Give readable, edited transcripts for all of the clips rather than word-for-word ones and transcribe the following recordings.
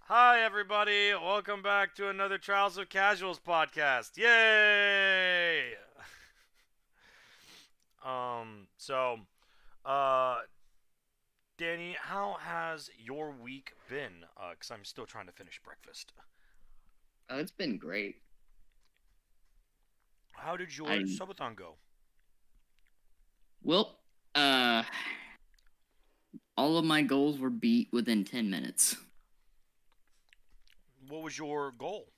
Hi, everybody. Welcome back to another Trials of Casuals podcast. Yay! Um, so, uh, Danny, how has your week been? Because I'm still trying to finish breakfast. Oh, it's been great. How did your I subathon go? well, uh, all of my goals were beat within 10 minutes. What was your goal?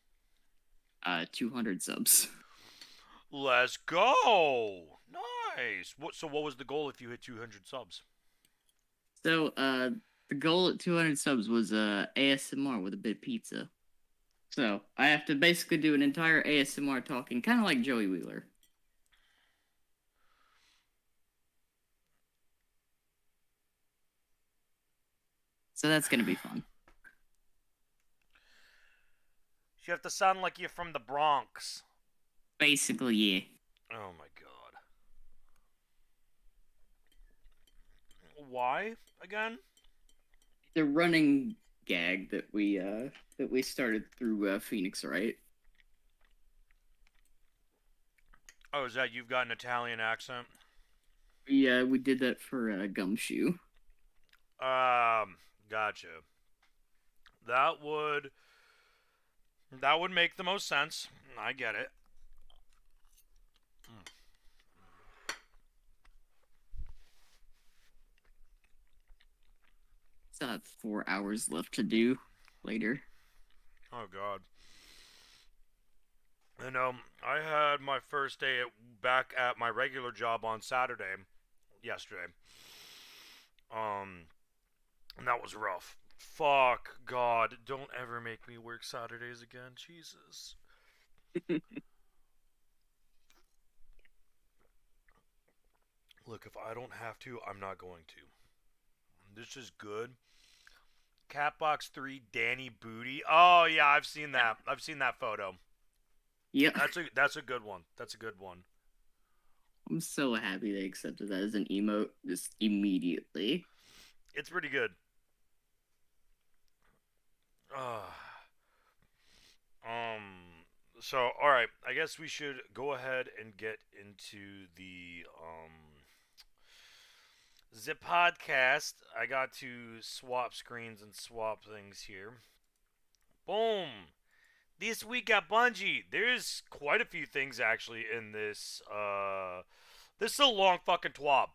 200 subs. Let's go! Nice! So what was the goal if you hit 200 subs? So, the goal at 200 subs was ASMR with a bit of pizza. So I have to basically do an entire ASMR talking, kind of like Joey Wheeler. So that's gonna be fun. You have to sound like you're from the Bronx. Basically, yeah. Oh my god. Why again? The running gag that we started through Phoenix, right? Oh, is that you've got an Italian accent? Yeah, we did that for Gumshoe. Um, gotcha. That would that would make the most sense. I get it. Mm. Still have 4 hours left to do later. Oh god. And I had my first day back at my regular job on Saturday, yesterday. Um, and that was rough. Fuck God, don't ever make me work Saturdays again, Jesus. Look, if I don't have to, I'm not going to. This is good. Catbox 3 Danny Booty. Oh yeah, I've seen that. I've seen that photo. Yep. That's a good one. That's a good one. I'm so happy they accepted that as an emote just immediately. It's pretty good. Uh, um. So, all right. I guess we should go ahead and get into the podcast. I got to swap screens and swap things here. Boom. This week at Bungie, there's quite a few things actually in this. This is a long fucking twab.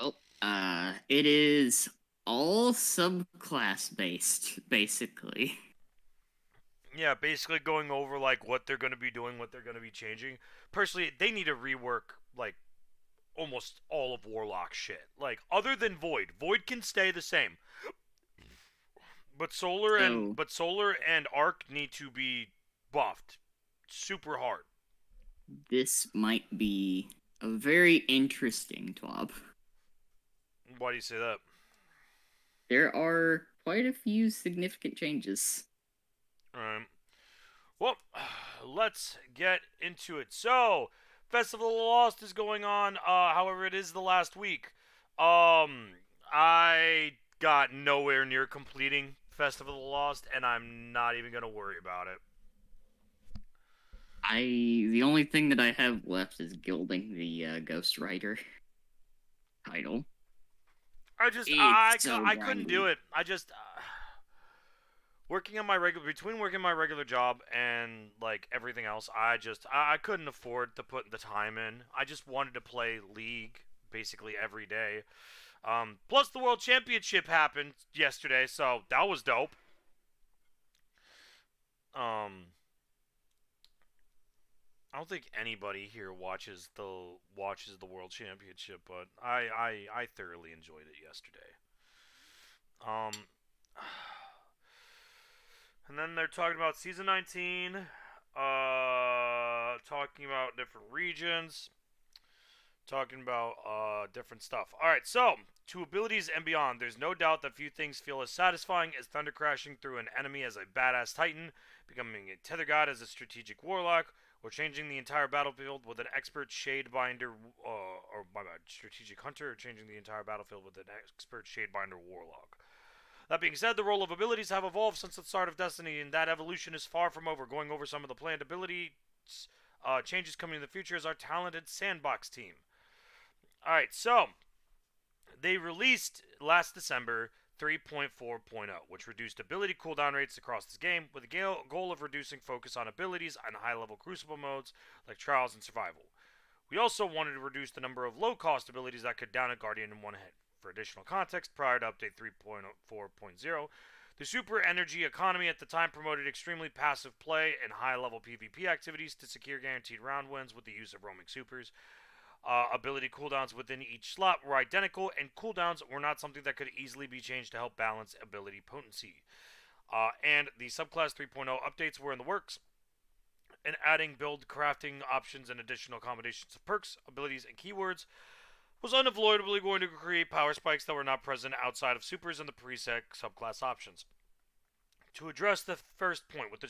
Well, it is all subclass based, basically. Yeah, basically going over like what they're going to be doing, what they're going to be changing. Personally, they need to rework like almost all of Warlock shit. Like other than Void, Void can stay the same, but So Solar and Arc need to be buffed super hard. this might be a very interesting TWAB. Why do you say that? There are quite a few significant changes. All right. Well, let's get into it. So, Festival of the Lost is going on. However, it is the last week. I got nowhere near completing Festival of the Lost, and I'm not even gonna worry about it. The only thing that I have left is gilding the Ghost Rider title. I just It's so I couldn't do grindy. it. I just working on my regular between working my regular job and like everything else. I couldn't afford to put the time in. I just wanted to play League basically every day. Plus the World Championship happened yesterday, so that was dope. Um, I don't think anybody here watches the World Championship, but I thoroughly enjoyed it yesterday. Um, and then they're talking about season 19, talking about different regions, talking about different stuff. All right, so to abilities and beyond, there's no doubt that few things feel as satisfying as thunder crashing through an enemy as a badass titan, becoming a tether god as a strategic warlock, or changing the entire battlefield with an expert shadebinder, or my bad, strategic hunter, or changing the entire battlefield with an expert shadebinder warlock. That being said, the role of abilities have evolved since the start of Destiny, and that evolution is far from over. Going over some of the planned ability changes coming in the future is our talented Sandbox team. Alright, so they released last December 3.4.0, which reduced ability cooldown rates across this game with the goal of reducing focus on abilities on high-level Crucible modes like Trials and Survival. We also wanted to reduce the number of low-cost abilities that could down a Guardian in one hit. For additional context, prior to Update 3.4.0, the Super Energy economy at the time promoted extremely passive play and high-level PvP activities to secure guaranteed round wins with the use of roaming supers. Ability cooldowns within each slot were identical, and cooldowns were not something that could easily be changed to help balance ability potency. And the Subclass 3.0 updates were in the works, and adding build crafting options and additional combinations of perks, abilities, and keywords was unavoidably going to create power spikes that were not present outside of supers and the preset subclass options. To address the first point with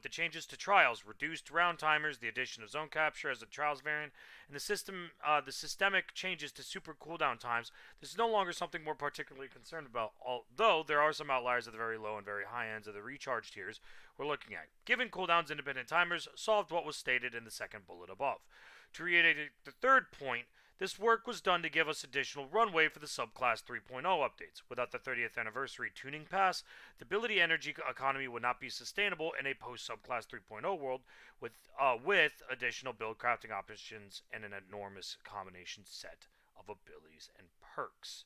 the changes to trials, reduced round timers, the addition of zone capture as a trials variant, and the systemic changes to super cooldown times, this is no longer something we're particularly concerned about. Although there are some outliers at the very low and very high ends of the recharge tiers we're looking at. Given cooldowns independent timers solved what was stated in the second bullet above. To reiterate the third point, this work was done to give us additional runway for the Subclass 3.0 updates. Without the 30th anniversary tuning pass, the ability energy economy would not be sustainable in a post-Subclass 3.0 world with additional build crafting options and an enormous combination set of abilities and perks.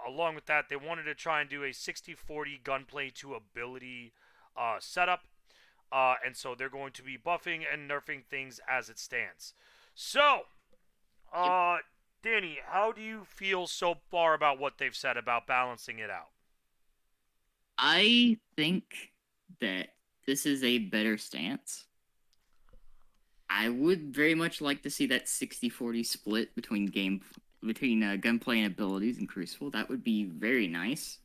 Along with that, they wanted to try and do a 60-40 gunplay to ability setup, and so they're going to be buffing and nerfing things as it stands. So, Danny, how do you feel so far about what they've said about balancing it out? I think that this is a better stance. I would very much like to see that 60-40 split between gunplay and abilities in Crucible. That would be very nice.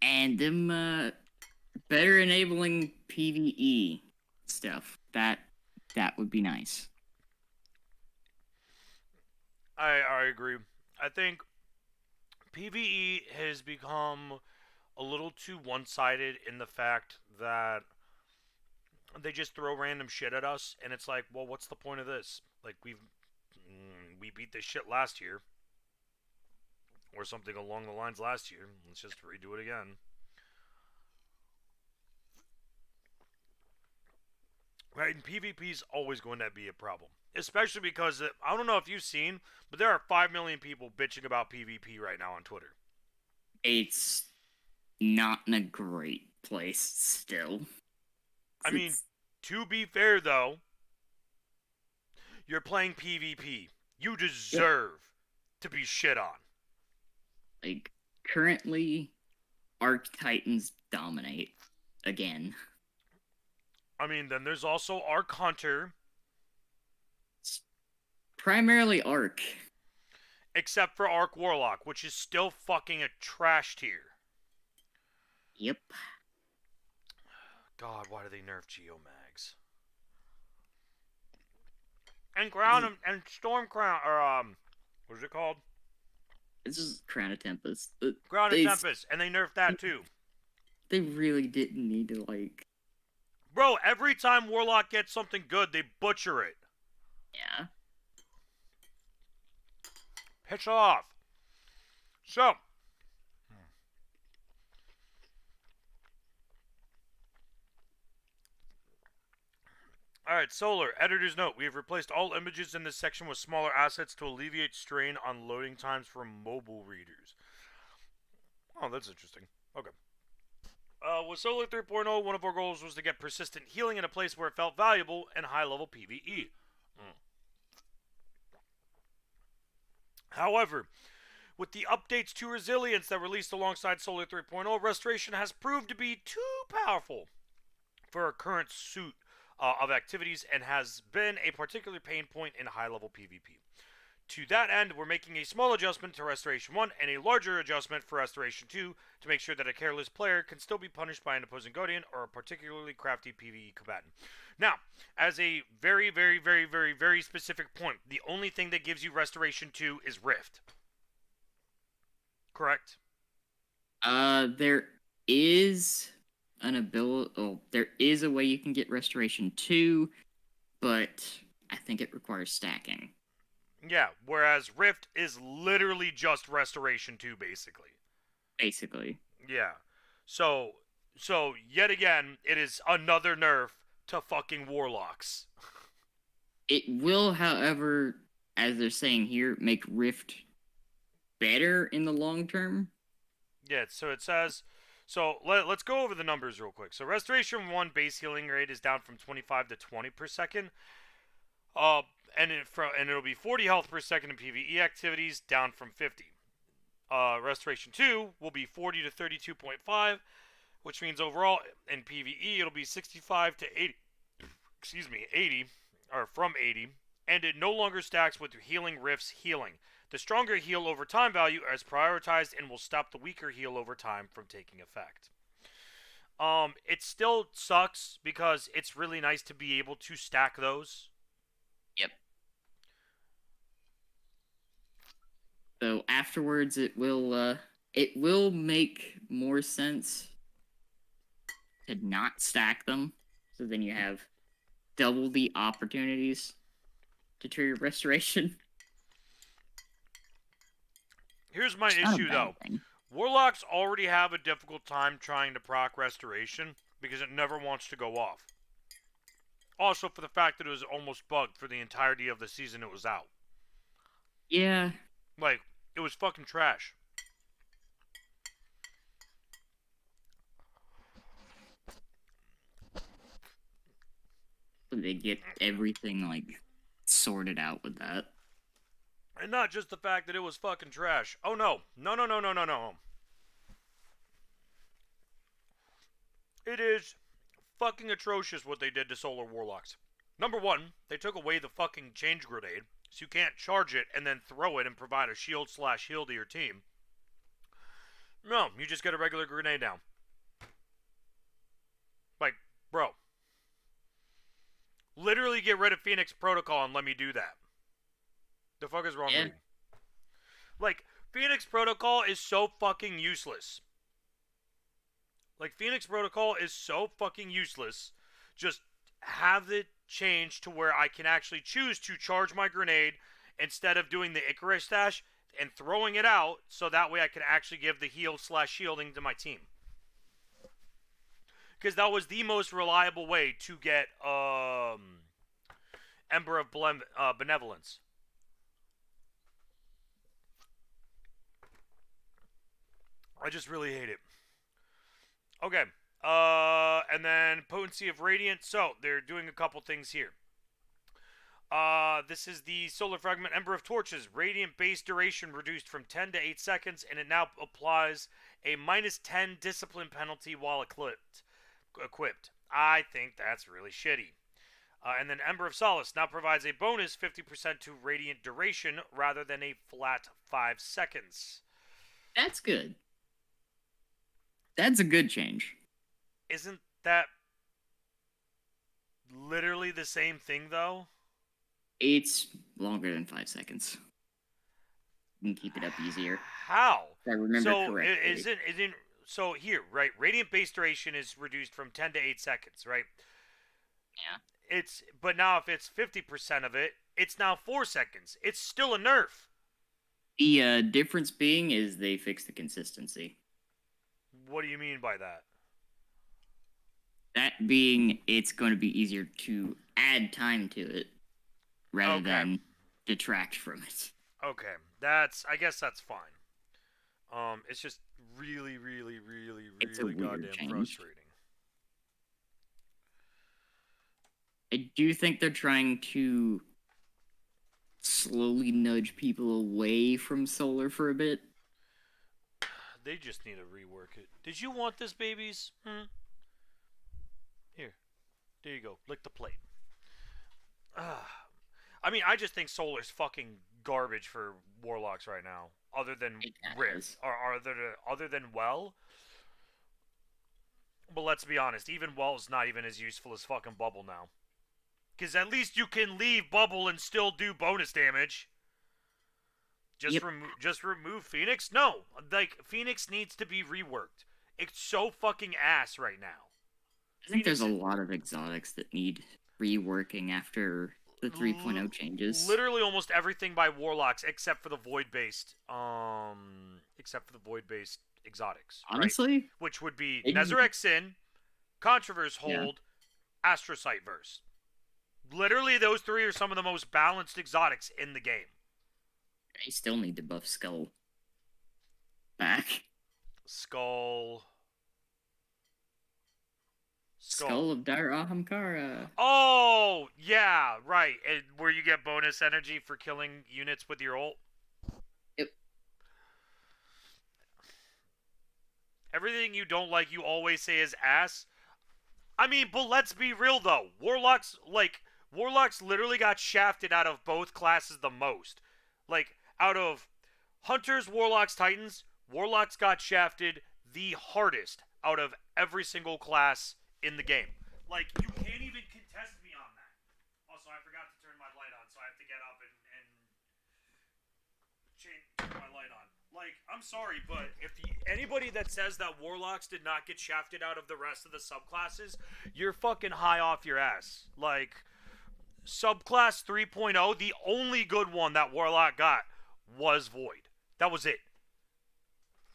And them better enabling PvE stuff. That would be nice. I agree. I think PvE has become a little too one-sided in the fact that they just throw random shit at us, and it's like, well, what's the point of this? Like, we beat this shit last year, or something along the lines last year. Let's just redo it again. Right, and PvP is always going to be a problem. Especially because, I don't know if you've seen, but there are 5 million people bitching about PvP right now on Twitter. It's not in a great place still. I mean, to be fair though, you're playing PvP. You deserve to be shit on. Like, currently, Arc Titans dominate again. I mean, then there's also Arc Hunter. Primarily Arc. Except for Arc Warlock, which is still fucking a trash tier. Yep. God, why do they nerf Geomags? And Crown and Storm Crown, or what is it called? This is Crown of Tempest. Crown of Tempest, and they nerfed that too. They really didn't need to, like... Bro, every time Warlock gets something good, they butcher it. Yeah. Pitch off. So. Alright, Solar. Editor's note. We have replaced all images in this section with smaller assets to alleviate strain on loading times for mobile readers. Oh, that's interesting. Okay. With Solar 3.0, one of our goals was to get persistent healing in a place where it felt valuable and high-level PvE. However, with the updates to Resilience that released alongside Solar 3.0, Restoration has proved to be too powerful for our current suite of activities and has been a particular pain point in high-level PvP. To that end, we're making a small adjustment to Restoration 1 and a larger adjustment for Restoration 2 to make sure that a careless player can still be punished by an opposing Guardian or a particularly crafty PvE combatant. Now, as a very, very, very, very, very specific point, the only thing that gives you Restoration 2 is Rift. Correct? There is an ability. Oh, there is a way you can get Restoration 2, but I think it requires stacking. Yeah, whereas Rift is literally just Restoration 2, basically. Basically. Yeah. So, yet again, it is another nerf to fucking Warlocks. It will, however, as they're saying here, make Rift better in the long term. Yeah, so it says. So let's go over the numbers real quick. So Restoration 1 base healing rate is down from 25 to 20 per second. Uh, and it'll be 40 health per second in PvE activities, down from 50. Restoration 2 will be 40 to 32.5, which means overall in PvE it'll be 65 to 80. Excuse me, 80, or from 80, and it no longer stacks with healing rifts healing. The stronger heal over time value is prioritized and will stop the weaker heal over time from taking effect. It still sucks because it's really nice to be able to stack those. Yep. So afterwards, it will make more sense to not stack them. So then you have double the opportunities to trigger restoration. Here's my It's not a issue bad though. thing. Warlocks already have a difficult time trying to proc restoration because it never wants to go off. Also for the fact that it was almost bugged for the entirety of the season it was out. Yeah. Like, it was fucking trash. They get everything like sorted out with that. And not just the fact that it was fucking trash. Oh no. No, no, no, no, no, no. It is fucking atrocious what they did to Solar Warlocks. Number one, they took away the fucking change grenade, so you can't charge it and then throw it and provide a shield/heal to your team. No, you just get a regular grenade now. Like, bro. Literally get rid of Phoenix Protocol and let me do that. The fuck is wrong with you? Like, Phoenix Protocol is so fucking useless. Like, Phoenix Protocol is so fucking useless. Just have it change to where I can actually choose to charge my grenade instead of doing the Icarus dash and throwing it out, so that way I can actually give the heal/shielding to my team. Because that was the most reliable way to get Ember of Benevolence. I just really hate it. Okay. And then Potency of Radiant. So, they're doing a couple things here. This is the Solar Fragment Ember of Torches. Radiant base duration reduced from 10 to 8 seconds, and it now applies a minus 10 discipline penalty while equipped. I think that's really shitty. And then Ember of Solace now provides a bonus 50% to Radiant duration rather than a flat 5 seconds. That's good. That's a good change. Isn't that literally the same thing, though? It's longer than 5 seconds. You can keep it up easier. How? If I remember So correctly. isn't so here, right? Radiant base duration is reduced from 10 to 8 seconds, right? Yeah. But now if it's 50% of it, it's now 4 seconds. It's still a nerf. The difference being is they fixed the consistency. What do you mean by that? That being, it's going to be easier to add time to it rather than detract from it. Okay, I guess that's fine. It's just really, really, really, really goddamn frustrating. I do think they're trying to slowly nudge people away from solar for a bit. They just need to rework it. Did you want this, babies? Here. There you go. Lick the plate. I mean, I just think Solar's fucking garbage for Warlocks right now. Other than Rift. Or other than Well. But let's be honest, even Well's not even as useful as fucking Bubble now. Because at least you can leave Bubble and still do bonus damage. Yep. Just remove Phoenix? No, like Phoenix needs to be reworked. It's so fucking ass right now. I think there's Phoenix a lot of exotics that need reworking after the 3.0 changes. literally almost everything by Warlocks except for the void based exotics, right? Honestly, Which would be they, Nezarec Sin, Controverse yeah, Hold, Astrocyte Verse. Literally those three are some of the most balanced exotics in the game. they still need to buff Skull back. Skull. Skull of Dire Ahamkara. Oh, yeah, right. Where you get bonus energy for killing units with your ult. Yep. Everything you don't like, you always say is ass. I mean, but let's be real though. Warlocks literally got shafted out of both classes the most. Like out of Hunters, Warlocks, Titans, Warlocks got shafted the hardest out of every single class in the game. Like you can't even contest me on that. Also, I forgot to turn my light on, so I have to get up and turn my light on. Like, I'm sorry, but if anybody that says that Warlocks did not get shafted out of the rest of the subclasses, you're fucking high off your ass. Like, subclass 3.0, the only good one that Warlock got was Void. That was it.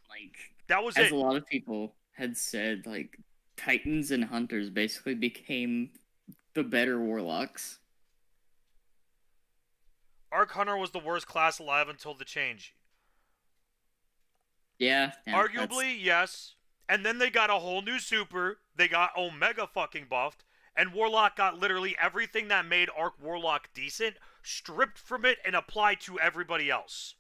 Like, That was as it. a lot of people had said, like, Titans and Hunters basically became the better Warlocks. Arc Hunter was the worst class alive until the change. Yeah, Arguably, yes. And then they got a whole new super. They got Omega fucking buffed. And Warlock got literally everything that made Arc Warlock decent, stripped from it and applied to everybody else.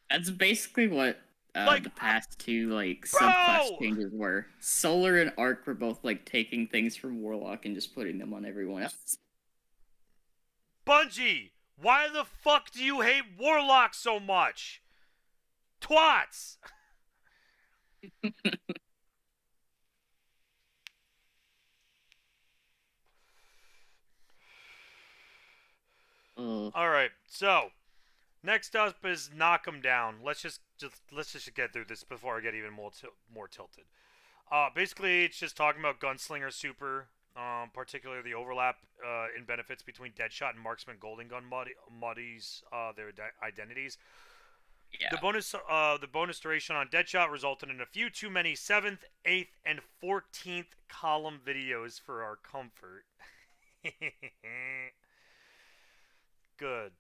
that's basically what Like, the past two like subclass bro! changes were. Solar and Arc were both like taking things from Warlock and just putting them on everyone else. Bungie, why the fuck do you hate Warlock so much? Twats! Alright, so next up is knock 'em down. Let's just get through this before I get even more tilted. Basically, it's just talking about Gunslinger Super, particularly the overlap in benefits between Deadshot and Marksman Golden Gun muddies their identities. Yeah. The bonus duration on Deadshot resulted in a few too many 7th, 8th, and 14th column videos for our comfort. Good.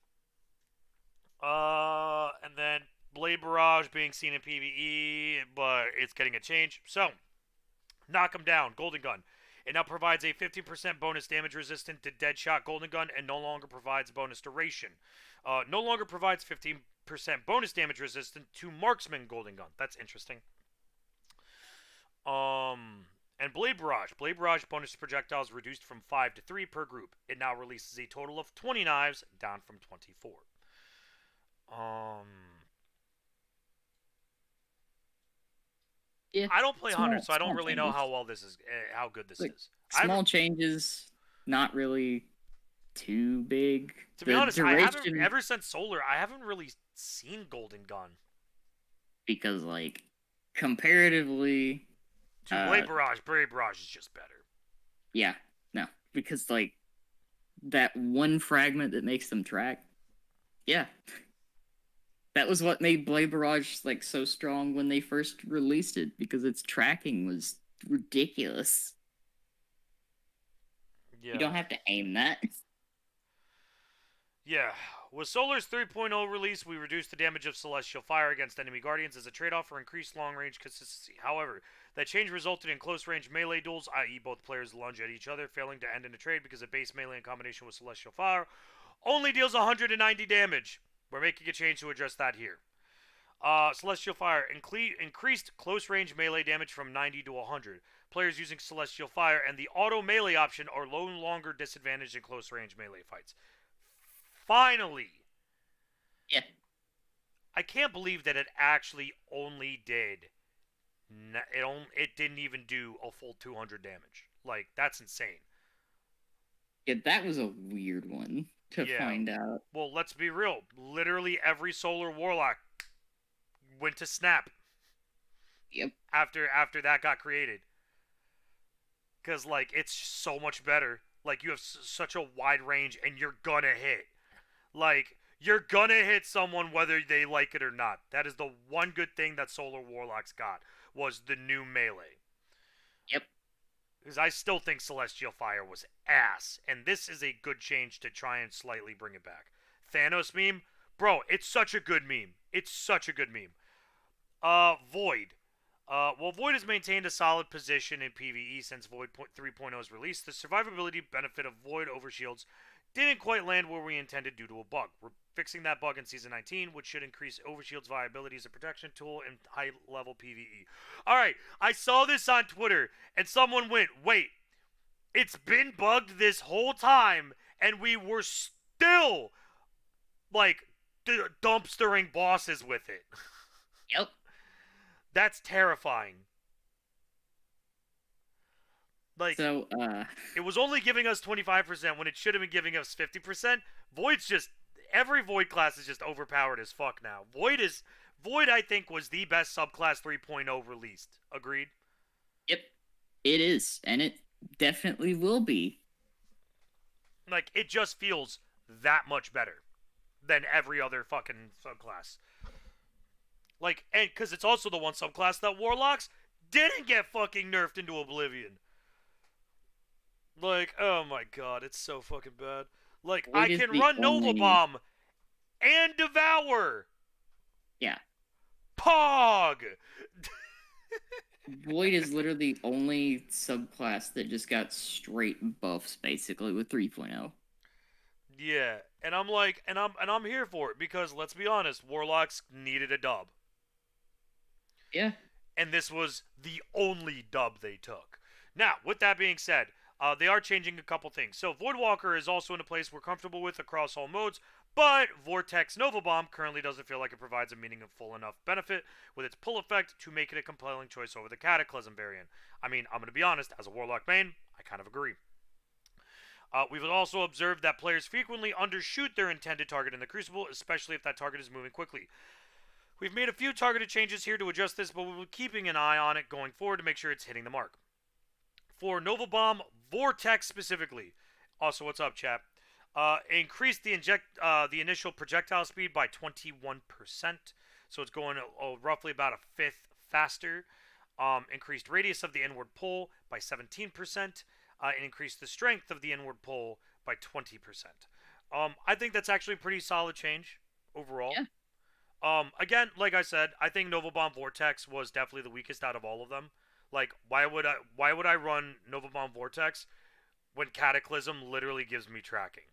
And then Blade Barrage being seen in PvE, but it's getting a change. So, knock 'em down, Golden Gun. It now provides a 50% bonus damage resistant to Deadshot Golden Gun and no longer provides bonus duration. No longer provides 15% bonus damage resistant to Marksman Golden Gun. That's interesting. And Blade Barrage. Blade Barrage bonus projectiles reduced from 5 to 3 per group. It now releases a total of 20 knives, down from 24. Yeah. I don't play Hunter, so I don't really know how well this is, how good this is. Small changes, not really too big. To be honest, I haven't ever since Solar. I haven't really seen Golden Gun because, like, comparatively to Blade Barrage is just better. Yeah, no, because like that one fragment that makes them track. Yeah, that was what made Blade Barrage like so strong when they first released it because its tracking was ridiculous. Yeah. You don't have to aim that. Yeah. With Solar's 3.0 release, we reduced the damage of Celestial Fire against enemy guardians as a trade-off for increased long-range consistency. However, that change resulted in close-range melee duels, i.e. both players lunge at each other, failing to end in a trade because a base melee in combination with Celestial Fire only deals 190 damage. We're making a change to address that here. Celestial Fire increased close-range melee damage from 90 to 100. Players using Celestial Fire and the auto melee option are no longer disadvantaged in close-range melee fights. Finally. Yeah. I can't believe that it actually only did. It didn't even do a full 200 damage. Like, that's insane. Yeah, that was a weird one. to Yeah. find out. Well, let's be real. Literally every Solar Warlock went to Snap Yep. after that got created. Because, like, it's so much better. Like, you have such a wide range, and you're gonna hit. Like, you're gonna hit someone whether they like it or not. That is the one good thing that Solar Warlocks got, was the new melee. Yep. Because I still think Celestial Fire was ass, and this is a good change to try and slightly bring it back. Thanos meme? Bro, it's such a good meme. It's such a good meme. Void. While Void has maintained a solid position in PvE since Void 3.0's release, the survivability benefit of Void over Shields didn't quite land where we intended due to a bug. We're fixing that bug in Season 19, which should increase Overshield's viability as a protection tool in high-level PvE. Alright, I saw this on Twitter, and someone went, wait, it's been bugged this whole time, and we were still, like, dumpstering bosses with it. Yep. That's terrifying. Like, So, it was only giving us 25% when it should have been giving us 50%. Void's just, every Void class is just overpowered as fuck now. Void, I think, was the best subclass 3.0 released. Agreed? yep, it is, and it definitely will be. Like, it just feels that much better than every other fucking subclass. Like, and because it's also the one subclass that Warlocks didn't get fucking nerfed into oblivion. Like, oh my god, it's so fucking bad. Like, Void I is can the run Nova only- Bomb and Devour. Yeah. Pog. Void is literally the only subclass that just got straight buffs basically with 3.0. Yeah, and I'm like, and I'm here for it because let's be honest, Warlocks needed a dub, Yeah. and this was the only dub they took. Now, with that being said, they are changing a couple things. So Voidwalker is also in a place we're comfortable with across all modes, but Vortex Nova Bomb currently doesn't feel like it provides a meaningful enough benefit with its pull effect to make it a compelling choice over the Cataclysm variant. I mean, I'm going to be honest, as a Warlock main, I kind of agree. We've also observed that players frequently undershoot their intended target in the Crucible, especially if that target is moving quickly. We've made a few targeted changes here to adjust this, but we'll be keeping an eye on it going forward to make sure it's hitting the mark. For Nova Bomb Vortex specifically, also what's up, chap? Increase the initial projectile speed by 21%, so it's going roughly about a fifth faster. Increased radius of the inward pull by 17%. And increase the strength of the inward pull by 20%. I think that's actually a pretty solid change overall. Yeah. Again, like I said, I think Nova Bomb Vortex was definitely the weakest out of all of them. Like, why would I run Nova Bomb Vortex when Cataclysm literally gives me tracking?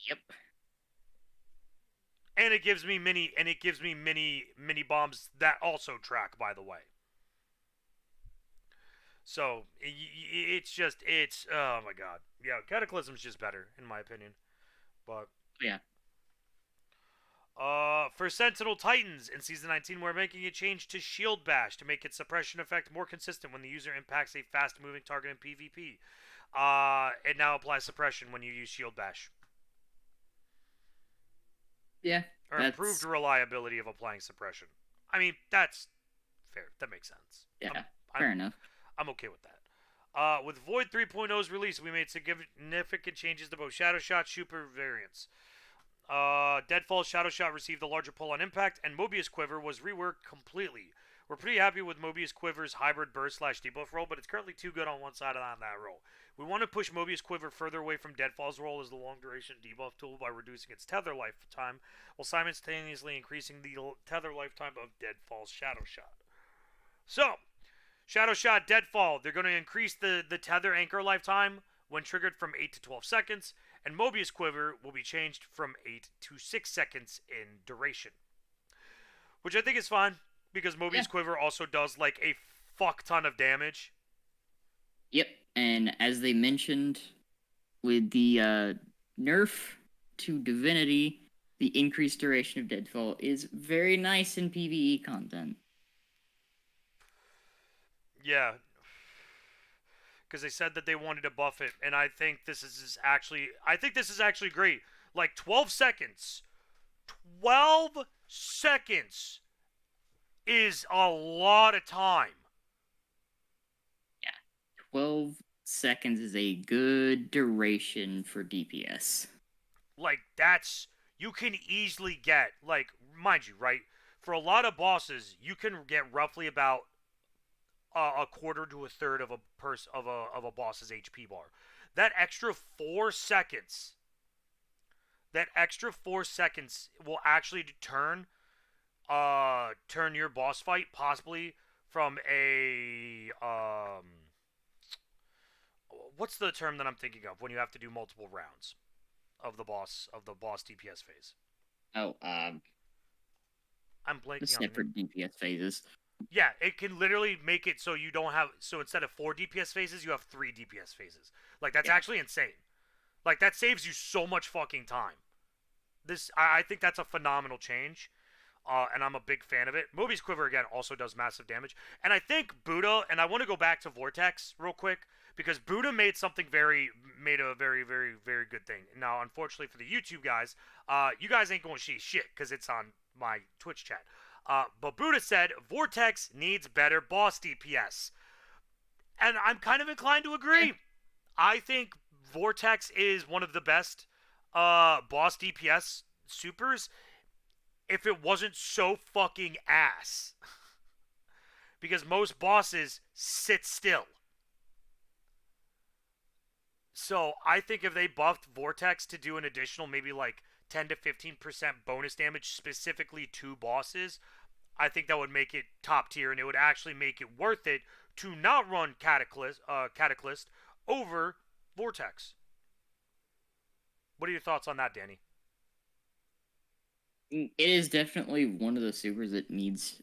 Yep. And it gives me mini bombs that also track, by the way. So it's oh my god, yeah, Cataclysm's just better in my opinion, but Yeah. for Sentinel Titans in Season 19, we're making a change to Shield Bash to make its suppression effect more consistent when the user impacts a fast-moving target in PvP. It now applies suppression when you use Shield Bash. Yeah. Or improved reliability of applying suppression. I mean, that's fair. That makes sense. Yeah. Fair enough. I'm okay with that. With Void 3.0's release, we made significant changes to both Shadow Shot super variants. Deadfall's Shadow Shot received a larger pull on impact, and Mobius Quiver was reworked completely. We're pretty happy with Mobius Quiver's hybrid burst / debuff roll, but it's currently too good on one side and on that roll. We want to push Mobius Quiver further away from Deadfall's role as the long duration debuff tool by reducing its tether lifetime, while simultaneously increasing the tether lifetime of Deadfall's Shadow Shot. So, Shadow Shot, Deadfall, they're going to increase the tether anchor lifetime when triggered from 8 to 12 seconds, and Mobius Quiver will be changed from 8 to 6 seconds in duration. Which I think is fine, because Mobius Quiver also does like a fuck ton of damage. Yep, and as they mentioned, with the nerf to Divinity, the increased duration of Deadfall is very nice in PvE content. Yeah. because they said that they wanted to buff it, and I think this is actually great. Like 12 seconds. 12 seconds is a lot of time. 12 seconds is a good duration for DPS. Like, that's, you can easily get, like, mind you, right? For a lot of bosses, you can get roughly about a quarter to a third of a boss's HP bar. That extra 4 seconds, will actually turn your boss fight possibly from a what's the term that I'm thinking of when you have to do multiple rounds of the boss DPS phase. Oh, I'm the blanking on the name. separate DPS phases. Yeah, it can literally make it so you don't have, so instead of 4 DPS phases, you have 3 DPS phases. Like, that's actually insane. Like, that saves you so much fucking time. I think that's a phenomenal change. And I'm a big fan of it. Moby's Quiver, again, also does massive damage. And I think Buddha, and I want to go back to Vortex real quick, because Buddha made a very, very, very good thing. Now, unfortunately for the YouTube guys, you guys ain't going to see shit, because it's on my Twitch chat. But Buddha said, Vortex needs better boss DPS. And I'm kind of inclined to agree. I think Vortex is one of the best boss DPS supers, if it wasn't so fucking ass. Because most bosses sit still. So I think if they buffed Vortex to do an additional maybe like 10 to 15% bonus damage specifically to bosses, I think that would make it top tier, and it would actually make it worth it to not run Cataclysm over Vortex. What are your thoughts on that, Danny? It is definitely one of the supers that needs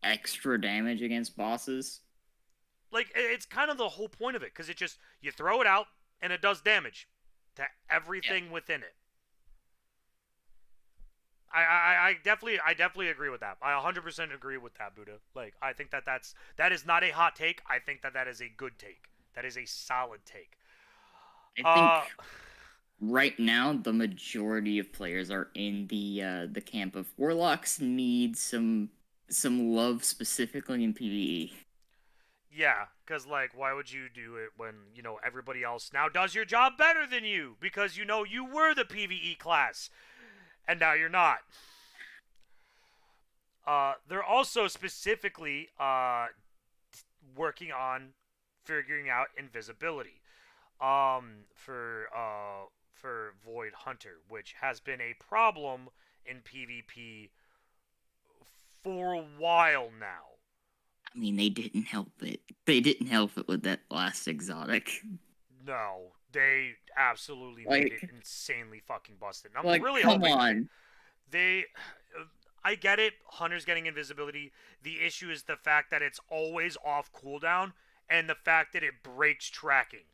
extra damage against bosses. Like, it's kind of the whole point of it, because it just, you throw it out, and it does damage to everything within it. I definitely agree with that. I 100% agree with that, Buddha. Like, I think that is not a hot take. I think that is a good take. That is a solid take. I think right now the majority of players are in the camp of Warlocks need some love specifically in PvE. Yeah, because, like, why would you do it when, everybody else now does your job better than you? Because, you were the PvE class, and now you're not. They're also specifically working on figuring out invisibility for Void Hunter, which has been a problem in PvP for a while now. I mean, they didn't help it. They didn't help it with that last exotic. No, they absolutely made it insanely fucking busted. And I'm really come hoping on. I get it. Hunter's getting invisibility. The issue is the fact that it's always off cooldown, and the fact that it breaks tracking.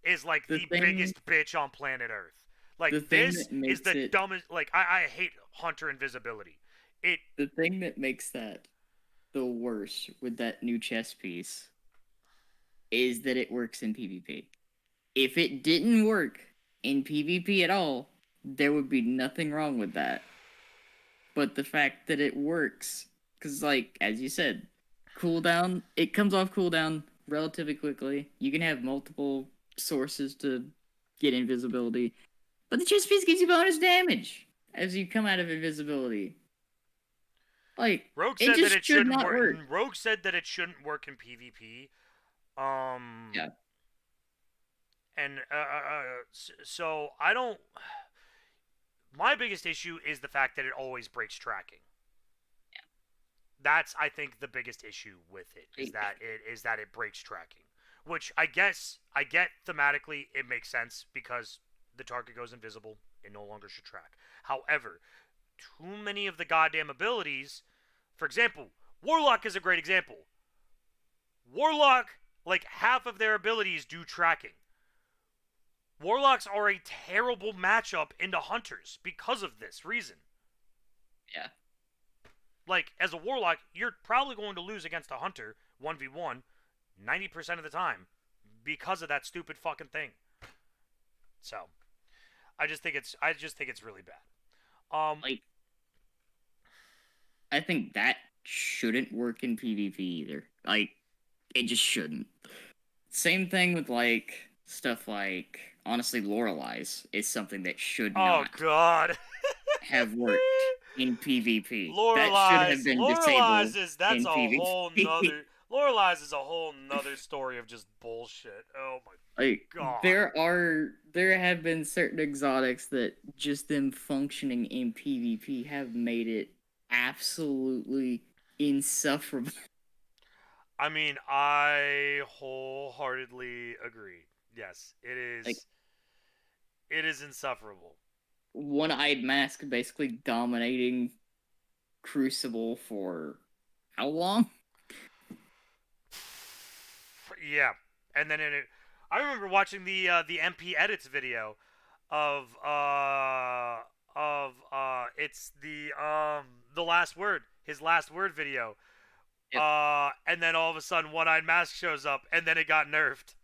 Is like the biggest bitch on planet Earth. Like, this is the dumbest. Like, I hate Hunter invisibility. The thing that makes that the worst with that new chess piece is that it works in PvP. If it didn't work in PvP at all, there would be nothing wrong with that. But the fact that it works, because, like, as you said, cooldown, it comes off cooldown relatively quickly. You can have multiple sources to get invisibility, but the chess piece gives you bonus damage as you come out of invisibility. Like, Rogue said that it shouldn't work. Rogue said that it shouldn't work in PvP. Yeah. And so I don't. My biggest issue is the fact that it always breaks tracking. Yeah. That's, I think, the biggest issue with it is that it breaks tracking, which I get thematically it makes sense because the target goes invisible, it no longer should track. However, too many of the goddamn abilities, for example, Warlock is a great example. Warlock, like, half of their abilities do tracking. Warlocks are a terrible matchup into Hunters because of this reason. Yeah. Like, as a Warlock, you're probably going to lose against a Hunter 1v1 90% of the time because of that stupid fucking thing. So, I just think it's really bad. Like, I think that shouldn't work in PvP either. Like, it just shouldn't. Same thing with like stuff like honestly, Loreley's is something that should Oh not God. have worked in PvP. That should have been Loreley's disabled is that's in a whole PvP. nother. Loreley's is a whole nother story of just bullshit. Oh my Like God. there have been certain exotics that just them functioning in PvP have made it absolutely insufferable. I mean, I wholeheartedly agree. Yes, it Like is. It is insufferable. one-eyed mask basically dominating Crucible for how long? Yeah, and then I remember watching the MP edits video of it's the last word, his last word video. Yep. And then all of a sudden, One-Eyed Mask shows up, and then it got nerfed.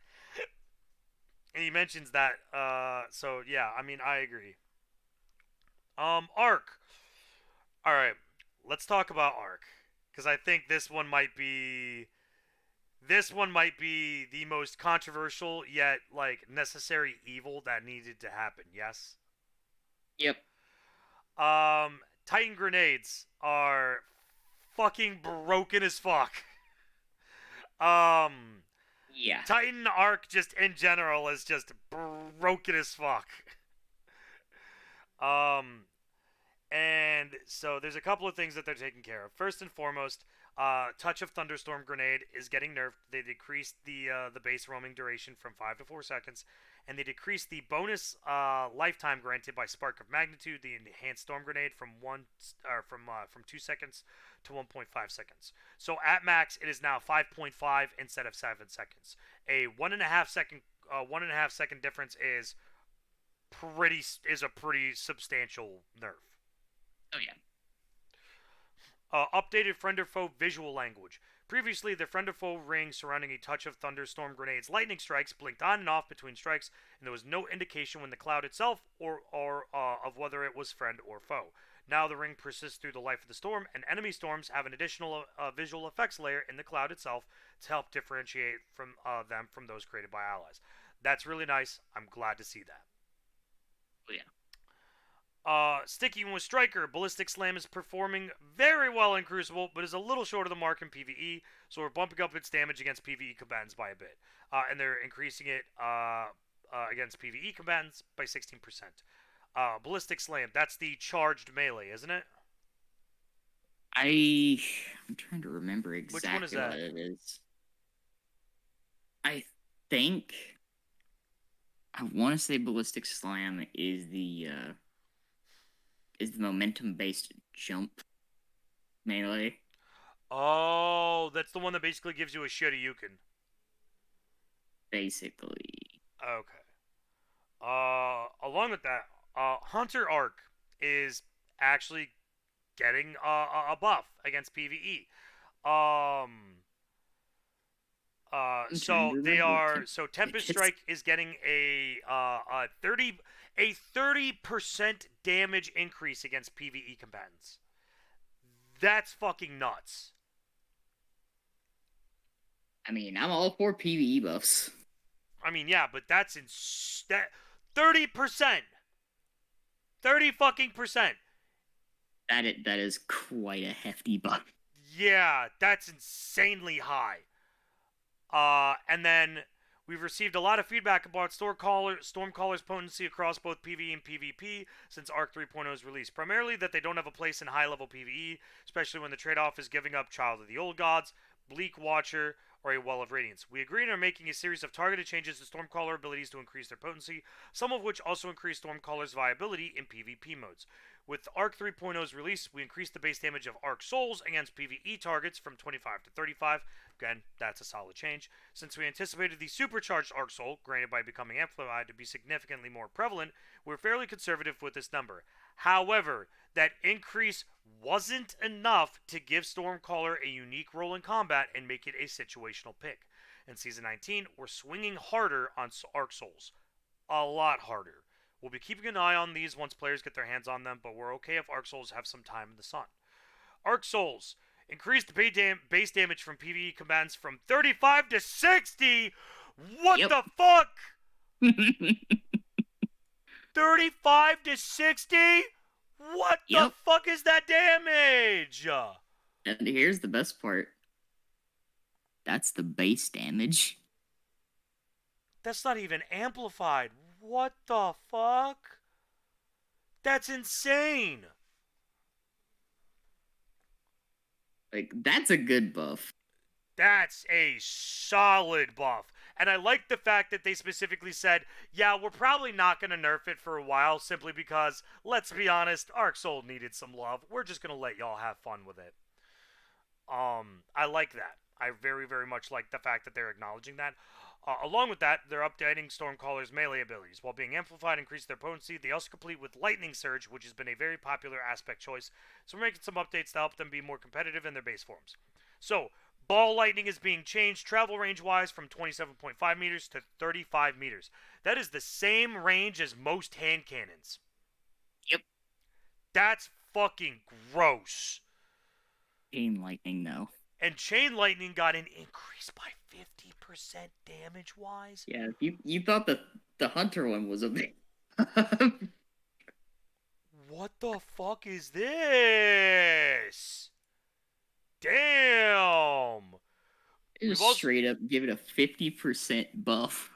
And he mentions that. So yeah, I mean, I agree. Arc. All right, let's talk about Arc because I think this one might be the most controversial yet like necessary evil that needed to happen. Yes. Yep. Titan grenades are fucking broken as fuck. Um, Yeah. Titan Arc just in general is just broken as fuck. Um, and so there's a couple of things that they're taking care of. First and foremost, Touch of Thunderstorm grenade is getting nerfed. They decreased the base roaming duration from 5 to 4 seconds, and they decreased the bonus lifetime granted by Spark of Magnitude, the enhanced storm grenade, from 2 seconds to 1.5 seconds. So at max, it is now 5.5 instead of 7 seconds. A 1.5 second difference is a pretty substantial nerf. Oh yeah. Updated friend or foe visual language. Previously, the friend or foe ring surrounding a touch of thunderstorm grenades lightning strikes blinked on and off between strikes, and there was no indication when the cloud itself or of whether it was friend or foe. Now the ring persists through the life of the storm, and enemy storms have an additional visual effects layer in the cloud itself to help differentiate them from those created by allies. That's really nice. I'm glad to see that. Oh yeah. Sticking with Striker, Ballistic Slam is performing very well in Crucible, but is a little short of the mark in PvE, so we're bumping up its damage against PvE combatants by a bit. And they're increasing it against PvE combatants by 16%. Ballistic Slam, that's the charged melee, isn't it? I'm trying to remember Which one is exactly that? what it is. I think I want to say Ballistic Slam is the momentum based jump melee. Oh, that's the one that basically gives you a Shoryuken. Basically. Okay. Along with that, Hunter Arc is actually getting a buff against PvE. Um. I'm trying So to they remember are. So Tempest Strike is getting a 30% damage increase against PvE combatants. That's fucking nuts. I mean, I'm all for PvE buffs. I mean, yeah, but that's 30%. 30 fucking percent. That is quite a hefty buff. Yeah, that's insanely high. And then we've received a lot of feedback about Stormcaller's potency across both PvE and PvP since Arc 3.0's release. Primarily that they don't have a place in high-level PvE, especially when the trade-off is giving up Child of the Old Gods, Bleak Watcher, or a Well of Radiance. We agree and are making a series of targeted changes to Stormcaller abilities to increase their potency, some of which also increase Stormcaller's viability in PvP modes. With Arc 3.0's release, we increased the base damage of Arc Souls against PvE targets from 25 to 35. Again, that's a solid change. Since we anticipated the supercharged Arc Soul, granted by becoming amplified, to be significantly more prevalent, we're fairly conservative with this number. However, that increase wasn't enough to give Stormcaller a unique role in combat and make it a situational pick. in Season 19, we're swinging harder on Arc Souls. A lot harder. We'll be keeping an eye on these once players get their hands on them, but we're okay if Arc Souls have some time in the sun. Arc Souls increase the base damage from PvE combatants from 35 to 60. What Yep. the fuck? 35 to 60? What the Yep. fuck is that damage? And here's the best part. That's the base damage. That's not even amplified. What the fuck? That's insane. Like, that's a good buff. That's a solid buff. And I like the fact that they specifically said, yeah, we're probably not going to nerf it for a while simply because, let's be honest, Arc Soul needed some love. We're just going to let y'all have fun with it. I like that. I very, very much like the fact that they're acknowledging that. Along with that, they're updating Stormcaller's melee abilities. While being amplified and increase their potency, they also complete with Lightning Surge, which has been a very popular aspect choice. So we're making some updates to help them be more competitive in their base forms. So, Ball Lightning is being changed travel range-wise from 27.5 meters to 35 meters. That is the same range as most hand cannons. Yep. That's fucking gross. Chain lightning, though. And Chain Lightning got an increase by 50% damage-wise. Yeah, you thought the hunter one was a bit. What the fuck is this? Damn. Just straight up give it a 50% buff.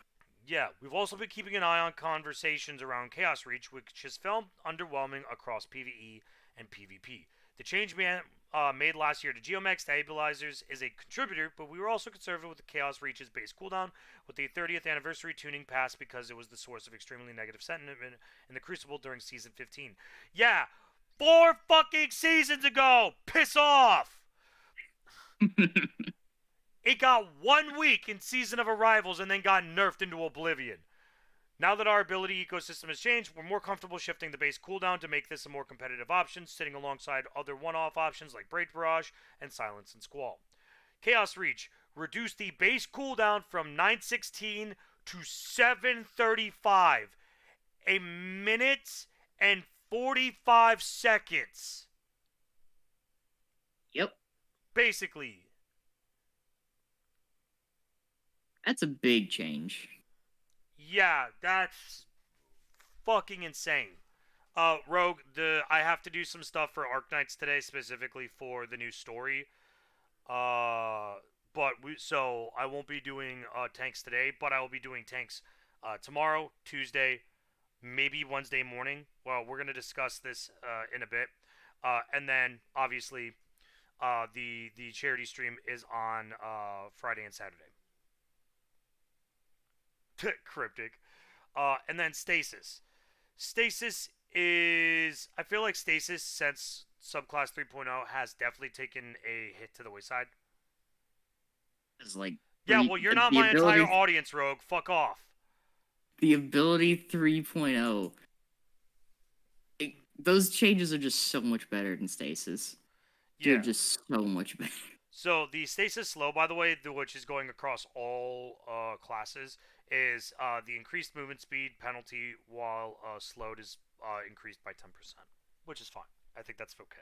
Yeah, we've also been keeping an eye on conversations around Chaos Reach, which has felt underwhelming across PvE and PvP. The change made last year to Geomech stabilizers is a contributor, but we were also conservative with the Chaos Reach's base cooldown with the 30th anniversary tuning pass because it was the source of extremely negative sentiment in the Crucible during Season 15. Yeah, 4 fucking seasons ago! Piss off! It got 1 week in Season of Arrivals and then got nerfed into oblivion. Now that our ability ecosystem has changed, we're more comfortable shifting the base cooldown to make this a more competitive option, sitting alongside other one-off options like Braid Barrage and Silence and Squall. Chaos Reach reduced the base cooldown from 916 to 735. A minute and 45 seconds. Yep. Basically. That's a big change. Yeah, that's fucking insane. Rogue, I have to do some stuff for Arknights today, specifically for the new story. So I won't be doing tanks today, but I will be doing tanks tomorrow, Tuesday, maybe Wednesday morning. Well, we're gonna discuss this in a bit, and then obviously, the charity stream is on Friday and Saturday. Cryptic. And then Stasis. Stasis is... I feel like Stasis, since Subclass 3.0, has definitely taken a hit to the wayside. It's like... Yeah, well, you're not my entire audience, Rogue. Fuck off. The ability 3.0... those changes are just so much better than Stasis. Yeah. They're just so much better. So the Stasis Slow, by the way, which is going across all classes, is the increased movement speed penalty while slowed is increased by 10%, which is fine. I think that's okay.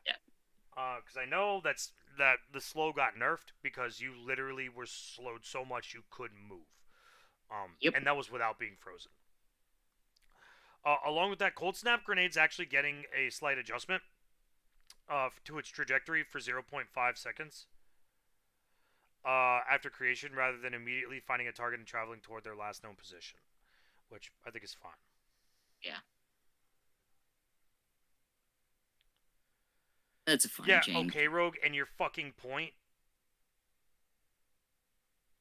Yeah. Because I know that the slow got nerfed because you literally were slowed so much you couldn't move. Yep. And that was without being frozen. Along with that, Cold Snap Grenade's actually getting a slight adjustment to its trajectory for 0.5 seconds after creation, rather than immediately finding a target and traveling toward their last known position, which I think is fine. Yeah. That's a fine change. Yeah, okay, Rogue, and your fucking point?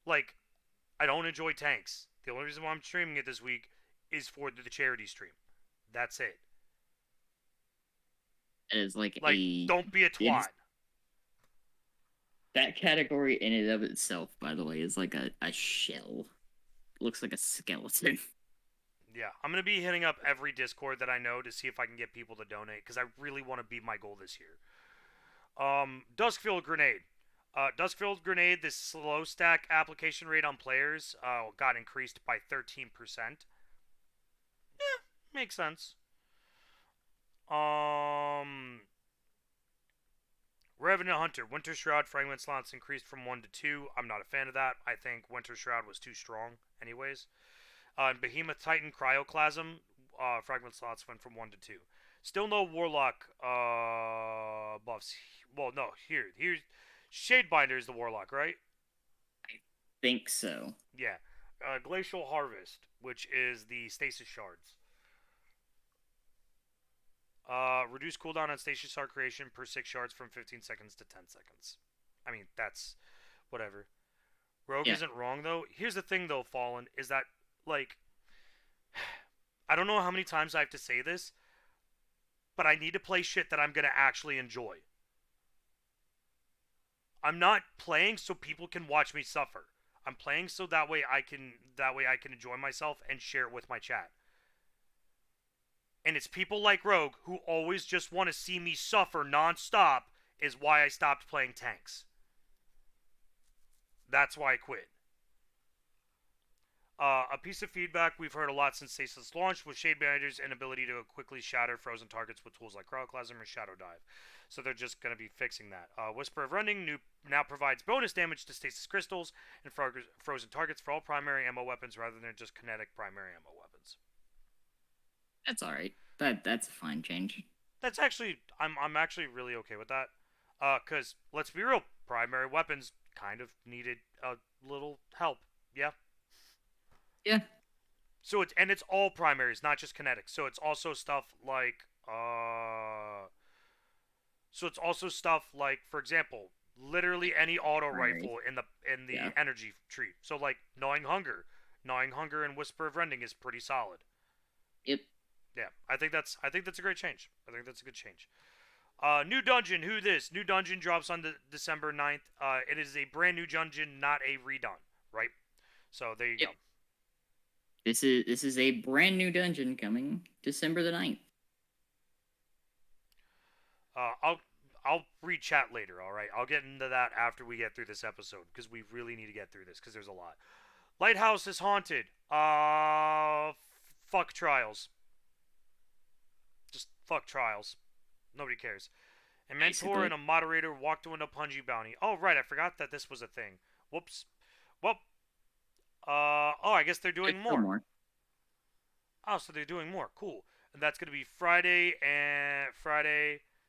Like, I don't enjoy tanks. The only reason why I'm streaming it this week is for the charity stream. That's it. It is like don't be a twat. That category in and of itself, by the way, is like a shell. Looks like a skeleton. Yeah, I'm going to be hitting up every Discord that I know to see if I can get people to donate, because I really want to beat my goal this year. Duskfield Grenade. Duskfield Grenade, this slow stack application rate on players got increased by 13%. Makes sense. Um, Revenant Hunter, Winter Shroud fragment slots increased from 1 to 2. I'm not a fan of that. I think Winter Shroud was too strong, anyways. And Behemoth Titan Cryoclasm, fragment slots went from 1 to 2. Still no Warlock buffs. Well, no, here's Shadebinder is the Warlock, right? Think so. Yeah. Glacial Harvest, which is the Stasis Shards. Reduce cooldown on Stasis Shard creation per 6 shards from 15 seconds to 10 seconds. I mean, that's whatever. Rogue Yeah. isn't wrong, though. Here's the thing, though, Fallen, is that, like, I don't know how many times I have to say this, but I need to play shit that I'm going to actually enjoy. I'm not playing so people can watch me suffer. I'm playing so that way I can enjoy myself and share it with my chat. And it's people like Rogue who always just want to see me suffer nonstop is why I stopped playing tanks. That's why I quit. A piece of feedback we've heard a lot since Stasis launched was Shadebander's inability to quickly shatter frozen targets with tools like Cryoclasm or Shadow Dive. So they're just going to be fixing that. Whisper of Rending now provides bonus damage to Stasis crystals and frozen targets for all primary ammo weapons rather than just kinetic primary ammo weapons. That's all right. That's a fine change. That's actually, I'm actually really okay with that. Because let's be real, primary weapons kind of needed a little help. Yeah. Yeah. So it's all primaries, not just kinetic. So it's also stuff like for example, literally any auto rifle in the Yeah. energy tree. So like Gnawing Hunger and Whisper of Rending is pretty solid. Yep. Yeah, I think that's a great change. I think that's a good change. New dungeon, who this? New dungeon drops on December 9th. It is a brand new dungeon, not a redone, right? So there you Yep. go. This is a brand new dungeon coming December the 9th. I'll read chat later. All right, I'll get into that after we get through this episode because we really need to get through this because there's a lot. Lighthouse is haunted. Fuck trials. Just fuck trials. Nobody cares. A mentor Basically. and a moderator walked to win a Punji bounty. Oh right, I forgot that this was a thing. Whoops. Well, oh, I guess they're doing Still more. more. Oh, so they're doing more. Cool. And that's gonna be Friday,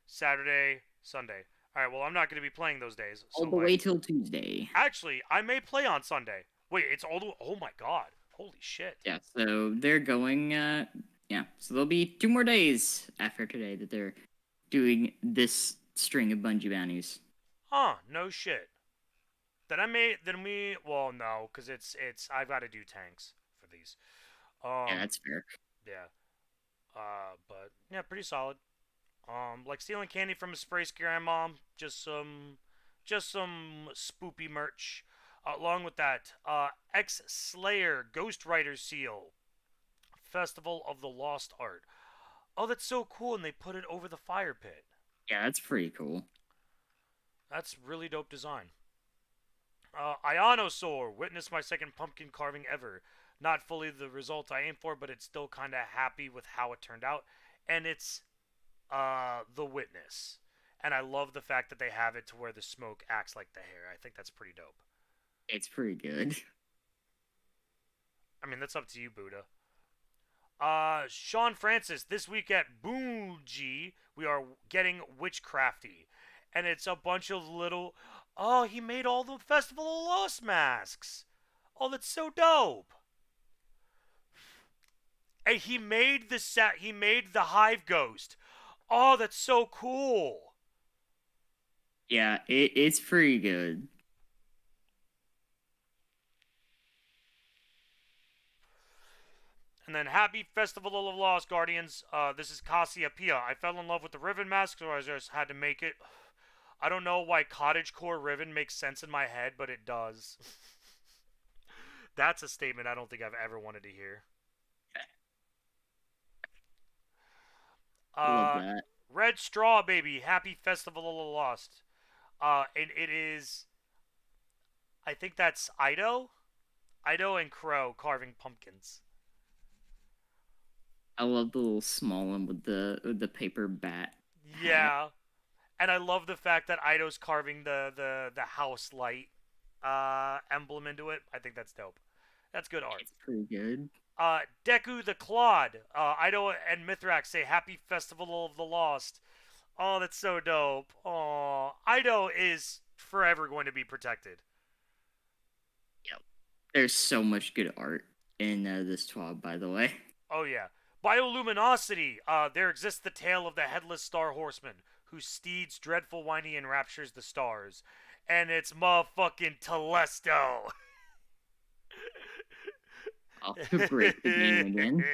Saturday, Sunday. All right. Well, I'm not gonna be playing those days. All So the way till Tuesday. actually, I may play on Sunday. Wait, it's all the. Oh my god. Holy shit. Yeah. So they're going. Yeah. So there'll be 2 more days after today that they're doing this string of Bungie bounties. Huh? No shit. Well, no, because it's I've got to do tanks for these. Yeah, that's fair. Yeah. But yeah, pretty solid. Like stealing candy from a Sprays grandma, just some spoopy merch. Along with that, X Slayer Ghost Rider seal, Festival of the Lost Art. Oh, that's so cool, and they put it over the fire pit. Yeah, that's pretty cool. That's really dope design. Ionosaur, witness my second pumpkin carving ever. Not fully the result I aimed for, but it's still kind of happy with how it turned out. And it's the witness. And I love the fact that they have it to where the smoke acts like the hair. I think that's pretty dope. It's pretty good. I mean, that's up to you, Buddha. Sean Francis, this week at Boonji, we are getting Witchcrafty. And it's a bunch of little. Oh, he made all the Festival of Lost masks. Oh, that's so dope. And he made the Hive Ghost. Oh, that's so cool. Yeah, it's pretty good. And then Happy Festival of Lost Guardians. This is Cassiopeia. I fell in love with the Riven mask, so I just had to make it. I don't know why cottagecore Riven makes sense in my head, but it does. That's a statement I don't think I've ever wanted to hear. Love that. Red Straw Baby. Happy Festival of the Lost. And it is I think that's Ido. Ido and Crow carving pumpkins. I love the little small one with the paper bat hat. Yeah, and I love the fact that Ido's carving the house light emblem into it. I think that's dope. That's good art. It's pretty good. Deku the Clawed. Ido and Mithrax say Happy Festival of the Lost. Oh, that's so dope. Oh, Ido is forever going to be protected. Yep. There's so much good art in this TWAB, by the way. Oh yeah. Bioluminosity. There exists the tale of the headless star horseman, whose steeds dreadful whiny enraptures the stars. And it's motherfucking Telesto. Off to break the game again.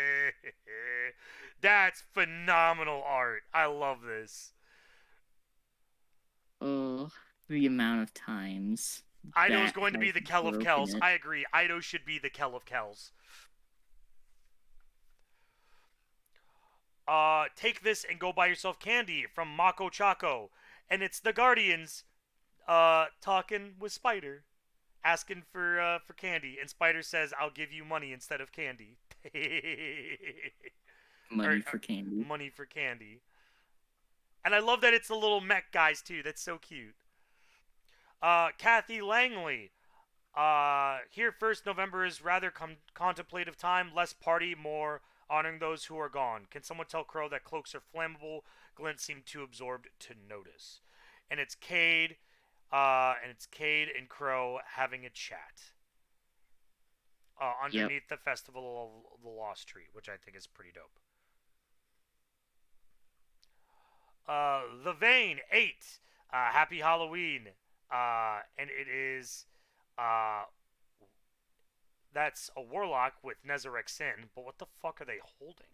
That's phenomenal art. I love this. Oh, the amount of times Ido is that going to be has the Kell of broken Kells. it. I agree. Ido should be the Kell of Kells. Take this and go buy yourself candy from Mako Chaco. And it's the Guardians talking with Spider, asking for candy. And Spider says, I'll give you money instead of candy. Money for candy. Money for candy. And I love that it's the little mech guys, too. That's so cute. Kathy Langley. Here, 1st November is rather contemplative time, less party, more honoring those who are gone. Can someone tell Crow that cloaks are flammable? Glint seemed too absorbed to notice. And it's Cade, and Crow having a chat. Underneath the Festival of the Lost Tree, which I think is pretty dope. The Vein 8. Happy Halloween. And it is that's a warlock with Nezarec Sin, but what the fuck are they holding?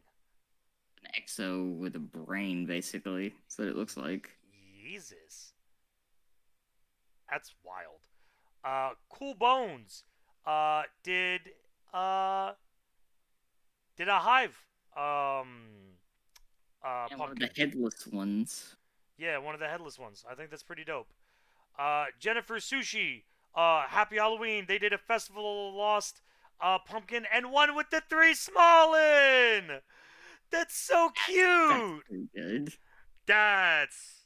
An exo with a brain, basically. That's what it looks like. Jesus. That's wild. Cool Bones. Did a hive And one of pumpkin. the headless ones. Yeah, one of the headless ones. I think that's pretty dope. Jennifer Sushi. Happy Halloween. They did a Festival of the Lost pumpkin and one with the 3 Smallin. That's so cute. That's pretty good. That's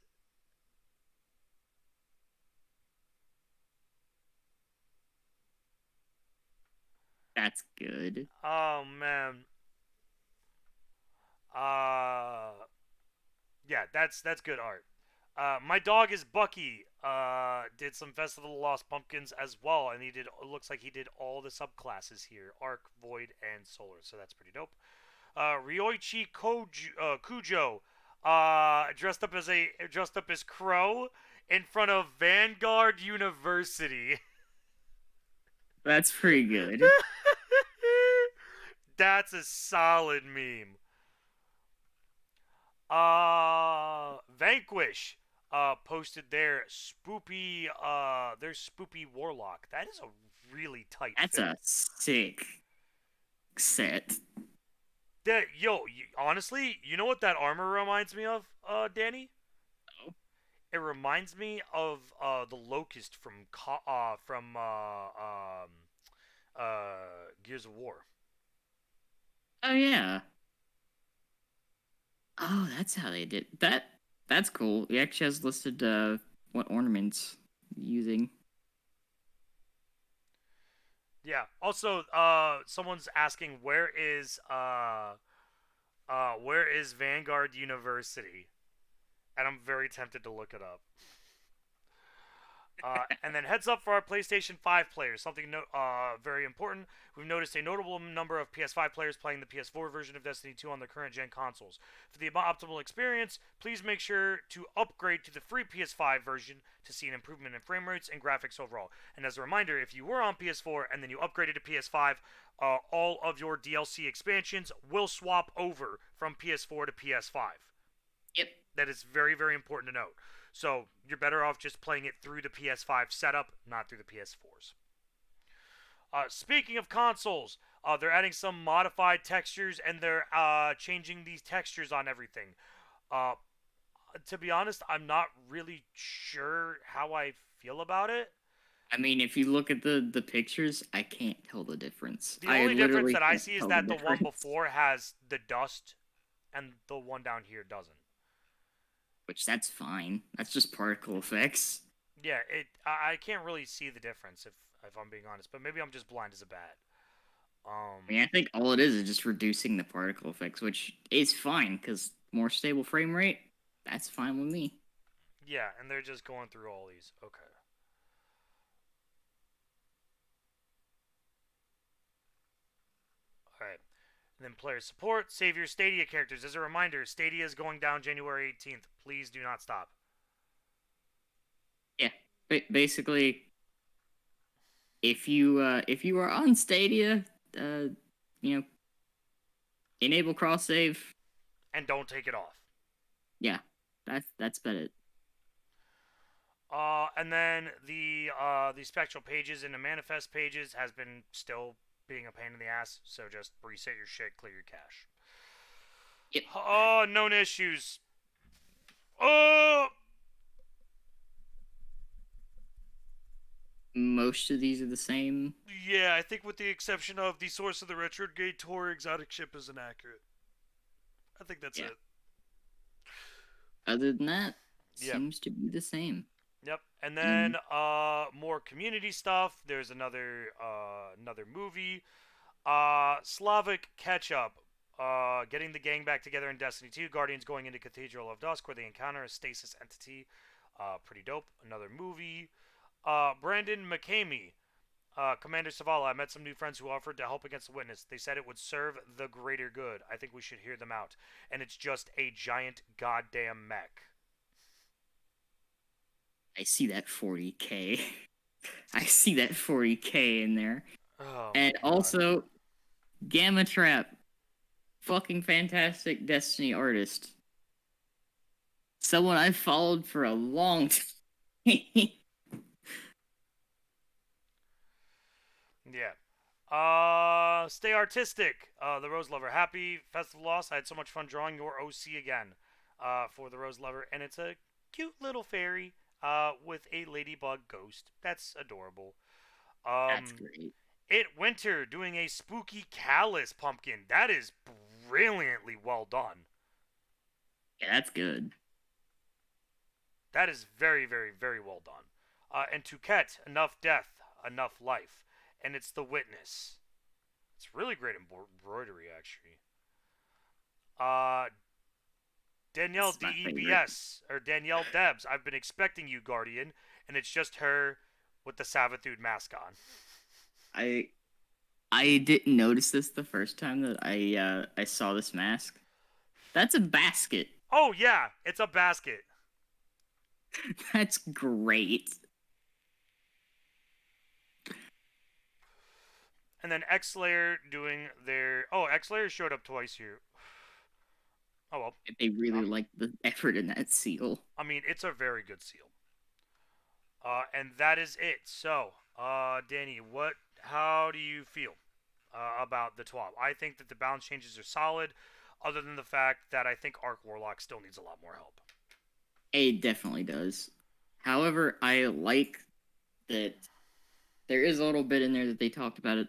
That's good. oh man. Yeah, that's good art. My dog is Bucky. Did some Festival of Lost Pumpkins as well, and he did. It looks like he did all the subclasses here: Arc, Void, and Solar. So that's pretty dope. Ryoichi Kujo, dressed up as Crow in front of Vanguard University. That's pretty good. That's a solid meme. Vanquish posted their spoopy warlock. That is a really tight That's fit. a sick set. Honestly, you know what that armor reminds me of, Danny? Oh. It reminds me of the Locust from Gears of War. Oh yeah. Oh, that's how they did that. That's cool. He actually has listed what ornaments using. Yeah. Also, someone's asking where is Vanguard University, and I'm very tempted to look it up. And then heads up for our PlayStation 5 players. Something very important. We've noticed a notable number of PS5 players playing the PS4 version of Destiny 2 on the current gen consoles. For the optimal experience, please make sure to upgrade to the free PS5 version to see an improvement in frame rates and graphics overall. And as a reminder, if you were on PS4 and then you upgraded to PS5, all of your DLC expansions will swap over from PS4 to PS5. Yep. That is very, very important to note. So you're better off just playing it through the PS5 setup, not through the PS4s. Speaking of consoles, they're adding some modified textures and they're changing these textures on everything. To be honest, I'm not really sure how I feel about it. I mean, if you look at the pictures, I can't tell the difference. The I only difference literally that I can't see is tell the that the one difference. before has the dust, and the one down here doesn't. Which that's fine. That's just particle effects. Yeah, I can't really see the difference if I'm being honest, but maybe I'm just blind as a bat. I mean, I think all it is just reducing the particle effects, which is fine because more stable frame rate. That's fine with me. Yeah, and they're just going through all these. Okay. All right. And then player support, save your Stadia characters. As a reminder, Stadia is going down January 18th. Please do not stop. Yeah, basically, if you are on Stadia, you know, enable cross save. And don't take it off. Yeah, that's about it. And then the spectral pages and the manifest pages has been still being a pain in the ass. So just reset your shit, clear your cache. Yep. Oh, known issues. Oh, Most of these are the same. yeah. I think with the exception of the source of the retrograde Tor exotic ship is inaccurate. I think that's Yeah. it. Other than that, Yeah. seems to be the same. Yep. And And then more community stuff. There's another movie. Slavic Ketchup. Getting the gang back together in Destiny 2. Guardians going into Cathedral of Dusk where they encounter a stasis entity. Pretty dope. Another movie. Brandon McCamey. Commander Savala, I met some new friends who offered to help against the witness. They said it would serve the greater good. I think we should hear them out. And it's just a giant goddamn mech. I see that 40K. I see that 40K in there. Oh my And god. also, Gamma Trap. Fucking fantastic Destiny artist. Someone I followed for a long time. Yeah. Stay artistic. The Rose Lover. Happy Festival Lost. I had so much fun drawing your OC again. For the Rose Lover, and it's a cute little fairy. With a ladybug ghost. That's adorable. That's Um, great. It Winter doing a spooky callus pumpkin. That is brilliantly well done. Yeah, that's good. That is very, very, very well done. And Touquette, enough death, enough life, and it's the witness. It's really great embroidery, actually. Uh, Danielle This is my favorite. DEBS or Danielle Debs. I've been expecting you, Guardian, and it's just her with the Savathude mask on. I I didn't notice this the first time that I saw this mask. That's a basket. Oh yeah, it's a basket. That's great. And then X Slayer doing their. Oh, X Slayer showed up twice here. Oh well. They really Um, like the effort in that seal. I mean, it's a very good seal. And that is it. So, Danny, how do you feel about the TWAB? I think that the balance changes are solid, other than the fact that I think Arc Warlock still needs a lot more help. It definitely does. However, I like that there is a little bit in there that they talked about it,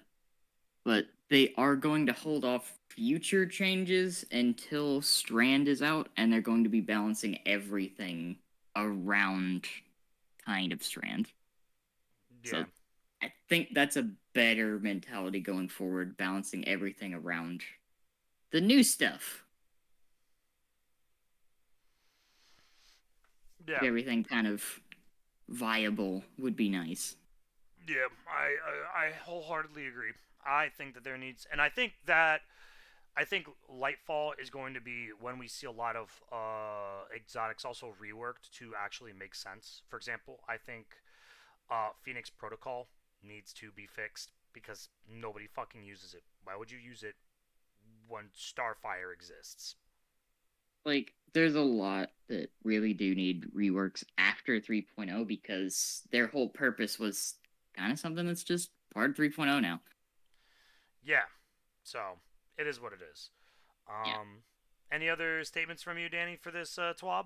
but they are going to hold off future changes until Strand is out, and they're going to be balancing everything around kind of Strand. Yeah. So I think that's a better mentality going forward, balancing everything around the new stuff. Yeah. Get everything kind of viable would be nice. Yeah. I wholeheartedly agree. I think that there needs, and I think Lightfall is going to be when we see a lot of exotics also reworked to actually make sense. For example, I think Phoenix Protocol needs to be fixed because nobody fucking uses it. Why would you use it when Starfire exists? Like, there's a lot that really do need reworks after 3.0 because their whole purpose was kind of something that's just part of 3.0 now. Yeah, so it is what it is. Yeah. Any other statements from you, Danny, for this TWAB?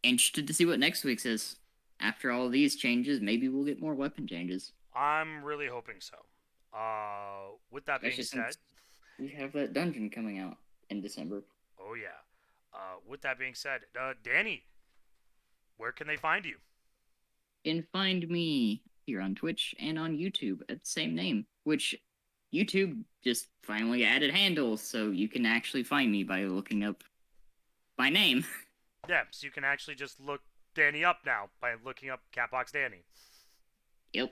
Interested to see what next week's is. after all these changes, maybe we'll get more weapon changes. I'm really hoping so. With that being Especially said, since we have that dungeon coming out in December. oh yeah. With that being said, Danny, where can they find you? And find me here on Twitch and on YouTube at the same name, which YouTube just finally added handles, so you can actually find me by looking up my name. Yeah, so you can actually just look Danny up now by looking up Catbox Danny. Yep.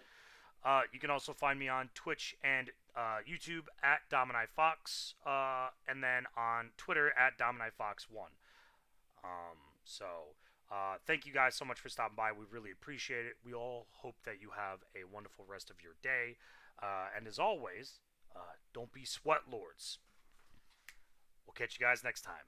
You can also find me on Twitch and YouTube at DominiFox, and then on Twitter at DominiFox1. So, thank you guys so much for stopping by. We really appreciate it. We all hope that you have a wonderful rest of your day. And as always, don't be sweat lords. We'll catch you guys next time.